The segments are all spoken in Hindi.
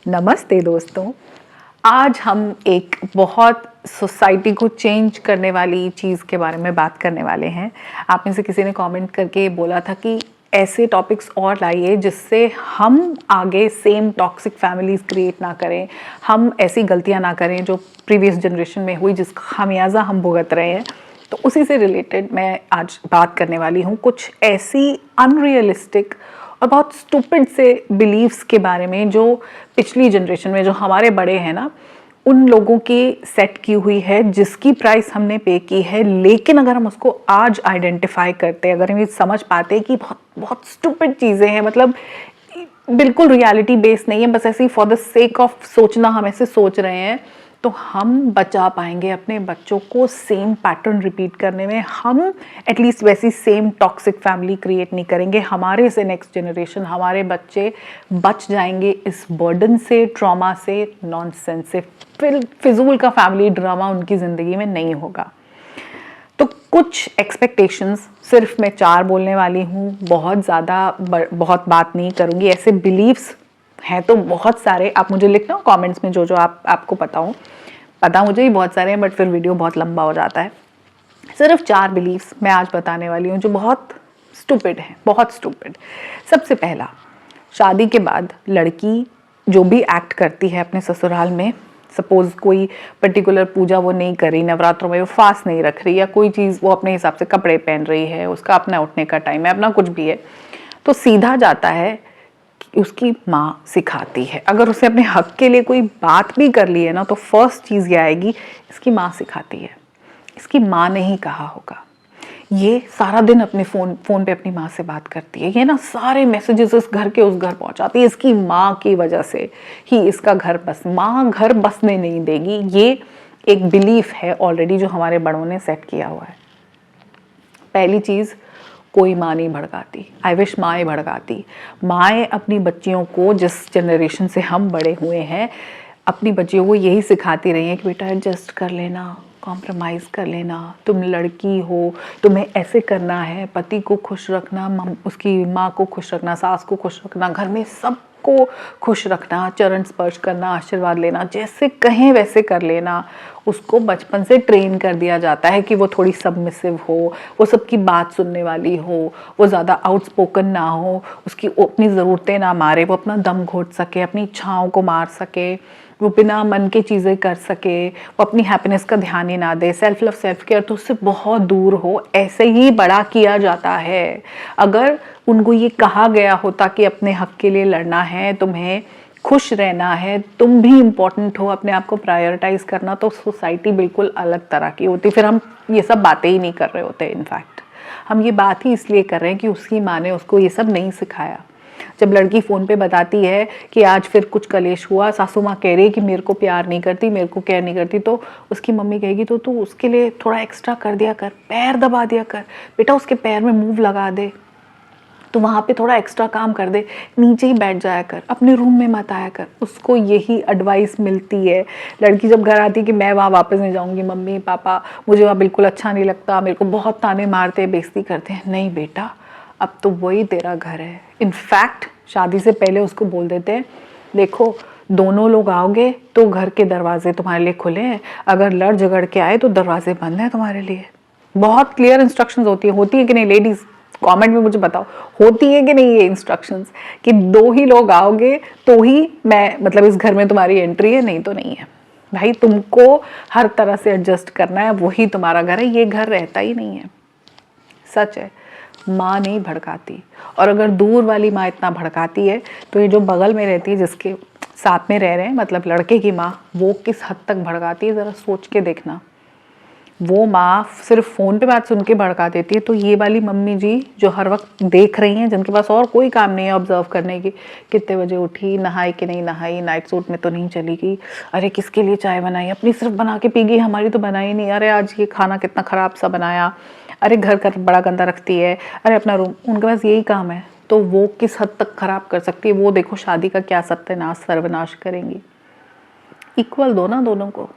नमस्ते दोस्तों। आज हम एक बहुत सोसाइटी को चेंज करने वाली चीज़ के बारे में बात करने वाले हैं। आप में से किसी ने कमेंट करके बोला था कि ऐसे टॉपिक्स और लाइए जिससे हम आगे सेम टॉक्सिक फैमिलीज़ क्रिएट ना करें, हम ऐसी गलतियां ना करें जो प्रीवियस जनरेशन में हुई, जिसका खामियाजा हम भुगत रहे हैं। तो उसी से रिलेटेड मैं आज बात करने वाली हूँ, कुछ ऐसी अनरियलिस्टिक और बहुत स्टूपिड से बिलीव्स के बारे में जो पिछली जनरेशन में, जो हमारे बड़े हैं ना, उन लोगों की सेट की हुई है, जिसकी प्राइस हमने पे की है। लेकिन अगर हम उसको आज आइडेंटिफाई करते, अगर हम ये समझ पाते कि बहुत बहुत स्टूपिड चीज़ें हैं, मतलब बिल्कुल रियलिटी बेस्ड नहीं है, बस ऐसे ही फॉर द सेक ऑफ सोचना हम ऐसे सोच रहे हैं, तो हम बचा पाएंगे अपने बच्चों को सेम पैटर्न रिपीट करने में। हम एटलीस्ट वैसी सेम टॉक्सिक फैमिली क्रिएट नहीं करेंगे। हमारे से नेक्स्ट जनरेशन, हमारे बच्चे बच जाएंगे इस बर्डन से, ट्रॉमा से, नॉनसेंस से। फिजूल का फैमिली ड्रामा उनकी ज़िंदगी में नहीं होगा। तो कुछ एक्सपेक्टेशंस, सिर्फ मैं 4 बोलने वाली हूँ, बहुत ज़्यादा बहुत बात नहीं करूँगी। ऐसे बिलीव्स हैं तो बहुत सारे, आप मुझे लिखना कमेंट्स में जो जो आपको पता मुझे ही बहुत सारे हैं, बट फिर वीडियो बहुत लंबा हो जाता है। सिर्फ 4 बिलीव्स मैं आज बताने वाली हूँ जो बहुत स्टूपिड हैं, बहुत स्टूपिड। सबसे पहला, शादी के बाद लड़की जो भी एक्ट करती है अपने ससुराल में, सपोज कोई पर्टिकुलर पूजा वो नहीं कर रही, नवरात्रों में वो फास्ट नहीं रख रही, या कोई चीज़ वो अपने हिसाब से कपड़े पहन रही है, उसका अपना उठने का टाइम है, अपना कुछ भी है, तो सीधा जाता है कि उसकी माँ सिखाती है। अगर उसे अपने हक के लिए कोई बात भी कर ली है ना, तो फर्स्ट चीज़ ये आएगी, इसकी माँ सिखाती है, इसकी माँ ने ही कहा होगा। ये सारा दिन अपने फ़ोन पे अपनी माँ से बात करती है, ये ना सारे मैसेजेस इस घर के उस घर पहुंचाती है, इसकी माँ की वजह से ही इसका घर माँ घर बसने नहीं देगी। ये एक बिलीफ है ऑलरेडी जो हमारे बड़ों ने सेट किया हुआ है। पहली चीज़, कोई माँ नहीं भड़काती। I wish माएँ भड़काती। माएँ अपनी बच्चियों को, जिस जनरेशन से हम बड़े हुए हैं, अपनी बच्चियों को यही सिखाती रही हैं कि बेटा एडजस्ट कर लेना, कॉम्प्रोमाइज़ कर लेना, तुम लड़की हो, तुम्हें ऐसे करना है, पति को खुश रखना, उसकी माँ को खुश रखना, सास को खुश रखना, घर में सबको खुश रखना, चरण स्पर्श करना, आशीर्वाद लेना, जैसे कहें वैसे कर लेना। उसको बचपन से ट्रेन कर दिया जाता है कि वो थोड़ी सबमिसिव हो, वो सबकी बात सुनने वाली हो, वो ज़्यादा आउटस्पोकन ना हो, उसकी अपनी ज़रूरतें ना मारे, वो अपना दम घोट सके, अपनी इच्छाओं को मार सके, वो बिना मन के चीज़ें कर सके, वो अपनी हैप्पीनेस का ध्यान ही ना दे, सेल्फ लव सेल्फ केयर तो उससे बहुत दूर हो। ऐसे ही बड़ा किया जाता है। अगर उनको ये कहा गया होता कि अपने हक के लिए लड़ना है, तुम्हें खुश रहना है, तुम भी इम्पोर्टेंट हो, अपने आप को प्रायोरिटाइज करना, तो सोसाइटी बिल्कुल अलग तरह की होती। फिर हम ये सब बातें ही नहीं कर रहे होते। इनफैक्ट हम ये बात ही इसलिए कर रहे हैं कि उसकी माँ ने उसको ये सब नहीं सिखाया। जब लड़की फ़ोन पे बताती है कि आज फिर कुछ कलेश हुआ, सासू माँ कह रही है कि मेरे को प्यार नहीं करती, मेरे को केयर नहीं करती, तो उसकी मम्मी कहेगी तो तू उसके लिए थोड़ा एक्स्ट्रा कर दिया कर, पैर दबा दिया कर, बेटा उसके पैर में मूव लगा दे, तो वहाँ पे थोड़ा एक्स्ट्रा काम कर दे, नीचे ही बैठ जाया कर, अपने रूम में मत आया कर। उसको यही एडवाइस मिलती है। लड़की जब घर आती है कि मैं वहाँ वापस नहीं जाऊँगी, मम्मी पापा मुझे वहाँ बिल्कुल अच्छा नहीं लगता, मेरे को बहुत ताने मारते हैं, बेइज्जती करते हैं। नहीं बेटा, अब तो वही तेरा घर है। इनफैक्ट शादी से पहले उसको बोल देते हैं, देखो दोनों लोग आओगे तो घर के दरवाजे तुम्हारे लिए खुले हैं, अगर लड़ झगड़ के आए तो दरवाजे बंद हैं तुम्हारे लिए। बहुत क्लियर इंस्ट्रक्शंस होती है कि नहीं लेडीज़? कमेंट में मुझे बताओ, होती है कि नहीं ये इंस्ट्रक्शंस कि 2 ही लोग आओगे तो ही मैं, मतलब इस घर में तुम्हारी एंट्री है, नहीं तो नहीं है। भाई तुमको हर तरह से एडजस्ट करना है, वही तुम्हारा घर है, ये घर रहता ही नहीं है। सच है, माँ नहीं भड़काती। और अगर दूर वाली माँ इतना भड़काती है, तो ये जो बगल में रहती है, जिसके साथ में रह रहे हैं, मतलब लड़के की माँ, वो किस हद तक भड़काती है, ज़रा सोच के देखना। वो माँ सिर्फ फ़ोन पे बात सुन के भड़का देती है, तो ये वाली मम्मी जी जो हर वक्त देख रही हैं, जिनके पास और कोई काम नहीं है ऑब्जर्व करने की, कितने बजे उठी, नहाई कि नहीं नहाई, नाइट सूट में तो नहीं चली गई, अरे किसके लिए चाय बनाई, अपनी सिर्फ बना के पी गई, हमारी तो बनाई नहीं, अरे आज ये खाना कितना ख़राब सा बनाया, अरे घर का बड़ा गंदा रखती है, अरे अपना रूम, उनके पास यही काम है। तो वो किस हद तक ख़राब कर सकती है, वो देखो शादी का क्या सत्यानाश सर्वनाश करेंगी। इक्वल दो ना दोनों को।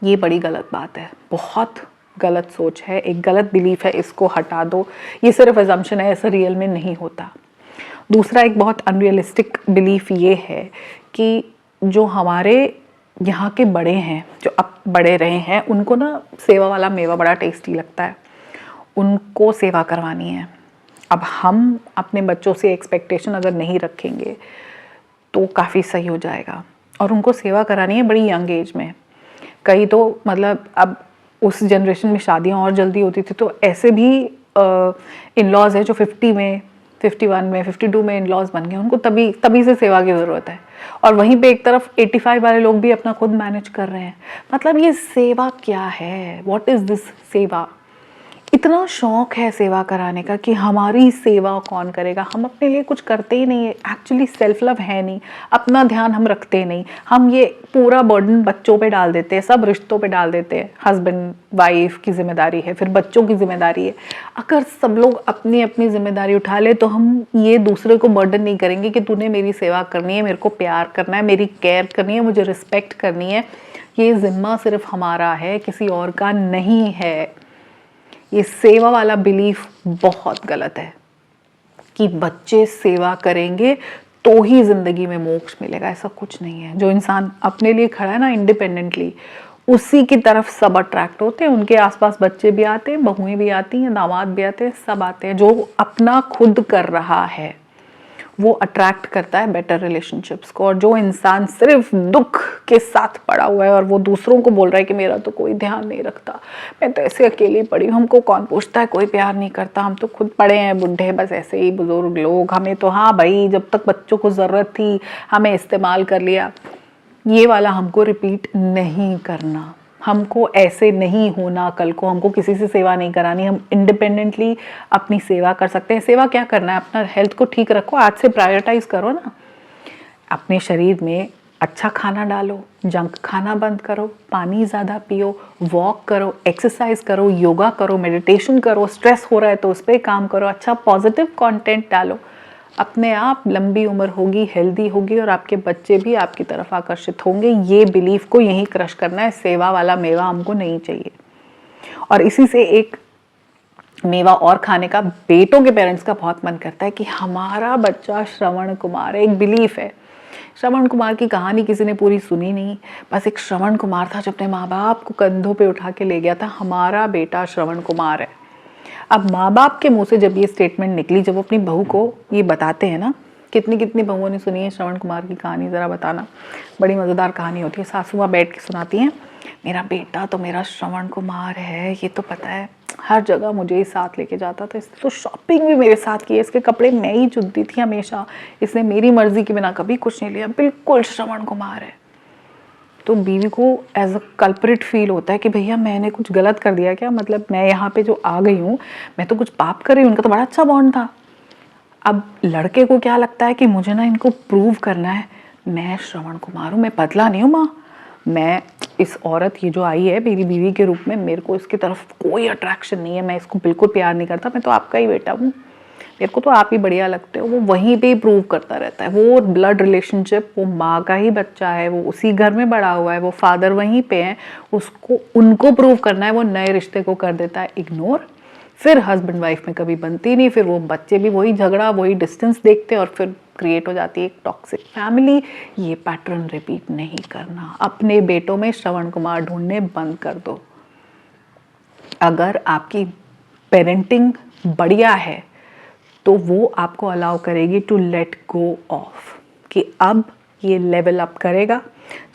ये बड़ी गलत बात है, बहुत गलत सोच है, एक गलत बिलीफ है, इसको हटा दो। ये सिर्फ अजम्पशन है, ऐसा रियल में नहीं होता। दूसरा एक बहुत अनरियलिस्टिक बिलीफ ये है कि जो हमारे यहाँ के बड़े हैं, जो अब बड़े रहे हैं, उनको ना सेवा वाला मेवा बड़ा टेस्टी लगता है, उनको सेवा करवानी है। अब हम अपने बच्चों से एक्सपेक्टेशन अगर नहीं रखेंगे तो काफ़ी सही हो जाएगा। और उनको सेवा करानी है बड़ी यंग एज में। कई तो मतलब अब उस जनरेशन में शादियाँ और जल्दी होती थी, तो ऐसे भी इन लॉज है जो 50 में, 51 में, 52 में इन लॉज बन गए, उनको तभी से सेवा की ज़रूरत है। और वहीं पे एक तरफ 85 वाले लोग भी अपना खुद मैनेज कर रहे हैं। मतलब ये सेवा क्या है? व्हाट इज़ दिस सेवा? इतना शौक है सेवा कराने का कि हमारी सेवा कौन करेगा। हम अपने लिए कुछ करते ही नहीं है, एक्चुअली सेल्फ लव है नहीं, अपना ध्यान हम रखते नहीं। हम ये पूरा बर्डन बच्चों पे डाल देते हैं, सब रिश्तों पे डाल देते हैं। हस्बैंड वाइफ की जिम्मेदारी है, फिर बच्चों की जिम्मेदारी है। अगर सब लोग अपनी अपनी जिम्मेदारी उठा ले तो हम ये दूसरे को बर्डन नहीं करेंगे कि तूने मेरी सेवा करनी है, मेरे को प्यार करना है, मेरी केयर करनी है, मुझे रिस्पेक्ट करनी है। ये जिम्मा सिर्फ हमारा है, किसी और का नहीं है। ये सेवा वाला बिलीफ बहुत गलत है कि बच्चे सेवा करेंगे तो ही जिंदगी में मोक्ष मिलेगा। ऐसा कुछ नहीं है। जो इंसान अपने लिए खड़ा है ना इंडिपेंडेंटली, उसी की तरफ सब अट्रैक्ट होते हैं। उनके आसपास बच्चे भी आते हैं, बहुएं भी आती हैं, दामाद भी आते हैं, सब आते हैं। जो अपना खुद कर रहा है वो अट्रैक्ट करता है बेटर रिलेशनशिप्स को। और जो इंसान सिर्फ दुख के साथ पड़ा हुआ है और वो दूसरों को बोल रहा है कि मेरा तो कोई ध्यान नहीं रखता, मैं तो ऐसे अकेली पड़ी हूँ, हमको कौन पूछता है, कोई प्यार नहीं करता, हम तो खुद पड़े हैं बुढ़े, बस ऐसे ही बुजुर्ग लोग, हमें तो हाँ भाई जब तक बच्चों को ज़रूरत थी हमें इस्तेमाल कर लिया, ये वाला हमको रिपीट नहीं करना। हमको ऐसे नहीं होना कल को, हमको किसी से सेवा नहीं करानी। हम इंडिपेंडेंटली अपनी सेवा कर सकते हैं। सेवा क्या करना है? अपना हेल्थ को ठीक रखो, आज से प्रायोरिटाइज करो ना। अपने शरीर में अच्छा खाना डालो, जंक खाना बंद करो, पानी ज़्यादा पियो, वॉक करो, एक्सरसाइज करो, योगा करो, मेडिटेशन करो, स्ट्रेस हो रहा है तो उस पर काम करो, अच्छा पॉजिटिव कंटेंट डालो। अपने आप लंबी उम्र होगी, हेल्दी होगी और आपके बच्चे भी आपकी तरफ आकर्षित होंगे। ये बिलीफ को यहीं क्रश करना है। सेवा वाला मेवा हमको नहीं चाहिए। और इसी से एक मेवा और खाने का बेटों के पेरेंट्स का बहुत मन करता है कि हमारा बच्चा श्रवण कुमार है। एक बिलीफ है। श्रवण कुमार की कहानी किसी ने पूरी सुनी नहीं, बस एक श्रवण कुमार था जो अपने माँ बाप को कंधों पे उठा के ले गया था, हमारा बेटा श्रवण कुमार है। अब माँ बाप के मुंह से जब ये स्टेटमेंट निकली, जब वो अपनी बहू को ये बताते हैं ना, कितनी कितनी बहुओं ने सुनी है श्रवण कुमार की कहानी, ज़रा बताना। बड़ी मज़ेदार कहानी होती है। सासू माँ बैठ के सुनाती हैं, मेरा बेटा तो मेरा श्रवण कुमार है, ये तो पता है, हर जगह मुझे ही साथ लेके जाता था, इसने तो शॉपिंग भी मेरे साथ की है, इसके कपड़े मैं ही चुनती थी हमेशा, इसने मेरी मर्जी के बिना कभी कुछ नहीं लिया, बिल्कुल श्रवण कुमार है। तो बीवी को एज अ कल्प्रिट फील होता है कि भैया मैंने कुछ गलत कर दिया क्या? मतलब मैं यहाँ पे जो आ गई हूँ, मैं तो कुछ पाप कर रही हूँ, उनका तो बड़ा अच्छा बॉन्ड था। अब लड़के को क्या लगता है कि मुझे ना इनको प्रूव करना है, मैं श्रवण कुमार हूँ, मैं बदला नहीं हूँ माँ, मैं इस औरत ये जो आई है मेरी बीवी के रूप में, मेरे को इसकी तरफ कोई अट्रैक्शन नहीं है, मैं इसको बिल्कुल प्यार नहीं करता, मैं तो आपका ही बेटा हूँ, मेरे को तो आप ही बढ़िया लगते हो। वो वहीं पे प्रूव करता रहता है। वो ब्लड रिलेशनशिप, वो माँ का ही बच्चा है, वो उसी घर में बड़ा हुआ है, वो फादर वहीं पे हैं, उसको उनको प्रूव करना है। वो नए रिश्ते को कर देता है इग्नोर। फिर हस्बैंड वाइफ में कभी बनती नहीं, फिर वो बच्चे भी वही झगड़ा, वही डिस्टेंस देखते हैं और फिर क्रिएट हो जाती है एक टॉक्सिक फैमिली। ये पैटर्न रिपीट नहीं करना। अपने बेटों में श्रवण कुमार ढूंढने बंद कर दो। अगर आपकी पेरेंटिंग बढ़िया है तो वो आपको अलाउ करेगी टू लेट गो ऑफ, कि अब ये लेवल अप करेगा।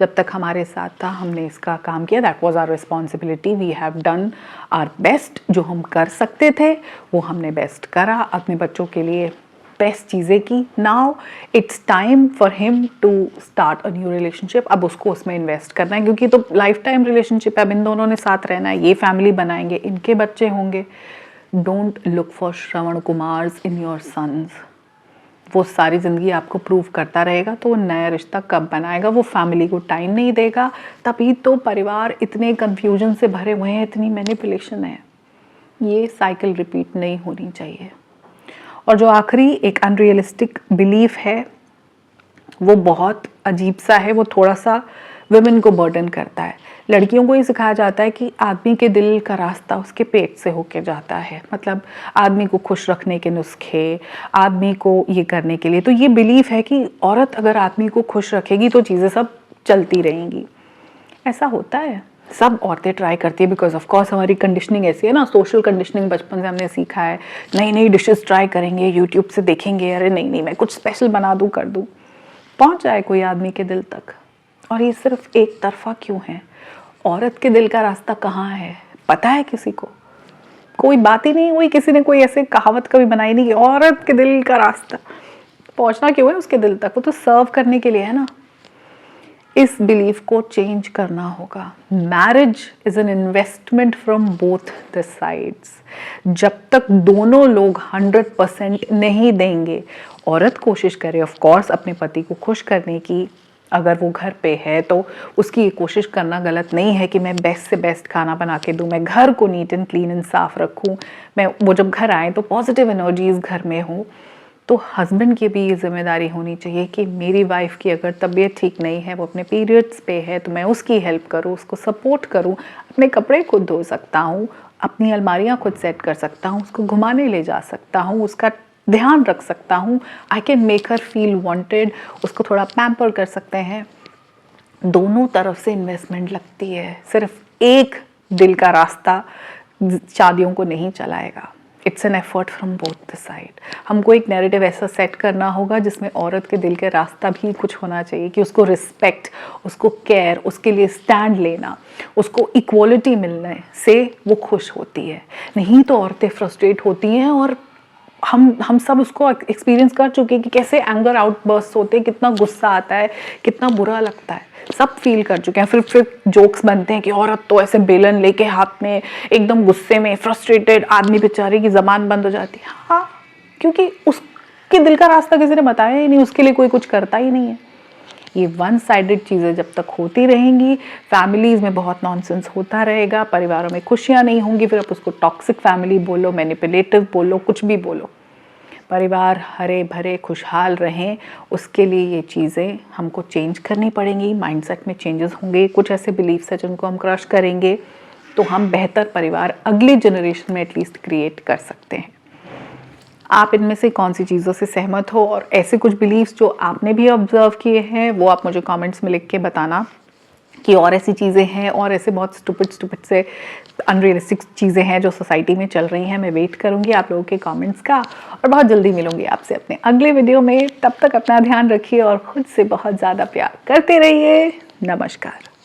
जब तक हमारे साथ था हमने इसका काम किया, that was our responsibility, we have done our best. जो हम कर सकते थे वो हमने बेस्ट करा, अपने बच्चों के लिए बेस्ट चीज़ें की। Now it's time for him to start a new relationship. अब उसको उसमें इन्वेस्ट करना है, क्योंकि तो लाइफ टाइम रिलेशनशिप है, अब इन दोनों ने साथ रहना है, ये फैमिली बनाएंगे, इनके बच्चे होंगे। Don't look for Shravan Kumars in your sons. वो सारी ज़िंदगी आपको प्रूव करता रहेगा तो वो नया रिश्ता कब बनाएगा? वो फैमिली को टाइम नहीं देगा, तभी तो परिवार इतने कन्फ्यूजन से भरे हुए हैं, इतनी मैनिपुलेशन है। ये साइकिल रिपीट नहीं होनी चाहिए। और जो आखिरी एक अनरियलिस्टिक बिलीफ है, वो बहुत अजीब सा है, वो थोड़ा सा वुमेन को बर्डन करता है। लड़कियों को ये सिखाया जाता है कि आदमी के दिल का रास्ता उसके पेट से होके जाता है, मतलब आदमी को खुश रखने के नुस्खे, आदमी को ये करने के लिए। तो ये बिलीफ है कि औरत अगर आदमी को खुश रखेगी तो चीज़ें सब चलती रहेंगी। ऐसा होता है? सब औरतें ट्राई करती है, बिकॉज ऑफ कोर्स हमारी कंडीशनिंग ऐसी है ना, सोशल कंडीशनिंग बचपन से हमने सीखा है। नई नई डिशेस ट्राई करेंगे, यूट्यूब से देखेंगे, अरे नहीं नहीं मैं कुछ स्पेशल बना दूँ कर दूँ, पहुँच जाए कोई आदमी के दिल तक। और ये सिर्फ एक तरफा क्यों है? औरत के दिल का रास्ता कहाँ है पता है किसी को? कोई बात ही नहीं हुई, किसी ने कोई ऐसे कहावत कभी बनाई नहीं कि औरत के दिल का रास्ता। पहुँचना क्यों है उसके दिल तक? वो तो सर्व करने के लिए है ना। इस बिलीफ को चेंज करना होगा। Marriage is an investment from both the sides. जब तक दोनों लोग 100% नहीं देंगे, औरत कोशिश करे ऑफ कोर्स अपने पति को खुश करने की, अगर वो घर पे है तो उसकी ये कोशिश करना गलत नहीं है कि मैं बेस्ट से बेस्ट खाना बना के दूँ, मैं घर को नीट एंड क्लीन एंड साफ रखूँ, मैं वो जब घर आए तो पॉजिटिव एनर्जीज घर में हो। तो हस्बैंड की भी ये जिम्मेदारी होनी चाहिए कि मेरी वाइफ की अगर तबीयत ठीक नहीं है, वो अपने पीरियड्स पे है, तो मैं उसकी हेल्प करूँ, उसको सपोर्ट करूँ, अपने कपड़े खुद धो सकता हूँ, अपनी अलमारियाँ खुद सेट कर सकता हूँ, उसको घुमाने ले जा सकता हूँ, उसका ध्यान रख सकता हूँ। I can make her feel wanted, उसको थोड़ा पैम्पर कर सकते हैं। दोनों तरफ से इन्वेस्टमेंट लगती है, सिर्फ एक दिल का रास्ता शादियों को नहीं चलाएगा। It's an effort from both the side. हमको एक नैरेटिव ऐसा सेट करना होगा जिसमें औरत के दिल के रास्ता भी कुछ होना चाहिए कि उसको रिस्पेक्ट, उसको केयर, उसके लिए स्टैंड लेना, उसको इक्वलिटी मिलने से वो खुश होती है। नहीं तो औरतें फ्रस्ट्रेट होती हैं, और हम सब उसको एक्सपीरियंस कर चुके हैं कि कैसे एंगर आउटबर्स्ट होते हैं, कितना गुस्सा आता है, कितना बुरा लगता है, सब फील कर चुके हैं। फिर जोक्स बनते हैं कि औरत तो ऐसे बेलन लेके हाथ में एकदम गुस्से में फ्रस्ट्रेटेड, आदमी बेचारे की ज़बान बंद हो जाती है। हाँ, क्योंकि उसके दिल का रास्ता किसी ने बताया ही नहीं, उसके लिए कोई कुछ करता ही नहीं है। ये वन साइडेड चीज़ें जब तक होती रहेंगी, फैमिलीज़ में बहुत नॉनसेंस होता रहेगा, परिवारों में खुशियाँ नहीं होंगी, फिर आप उसको टॉक्सिक फैमिली बोलो, मैनिपुलेटिव बोलो, कुछ भी बोलो। परिवार हरे भरे खुशहाल रहें, उसके लिए ये चीज़ें हमको चेंज करनी पड़ेंगी। माइंडसेट में चेंजेस होंगे, कुछ ऐसे बिलीफ्स हैं जिनको हम क्रश करेंगे तो हम बेहतर परिवार अगली जनरेशन में एटलीस्ट क्रिएट कर सकते हैं। आप इनमें से कौन सी चीज़ों से सहमत हो, और ऐसे कुछ बिलीव्स जो आपने भी ऑब्जर्व किए हैं वो आप मुझे कमेंट्स में लिख के बताना कि और ऐसी चीज़ें हैं, और ऐसे बहुत स्टूपिड से अनरियलिस्टिक चीज़ें हैं जो सोसाइटी में चल रही हैं। मैं वेट करूँगी आप लोगों के कमेंट्स का, और बहुत जल्दी मिलूंगी आपसे अपने अगले वीडियो में। तब तक अपना ध्यान रखिए और ख़ुद से बहुत ज़्यादा प्यार करते रहिए। नमस्कार।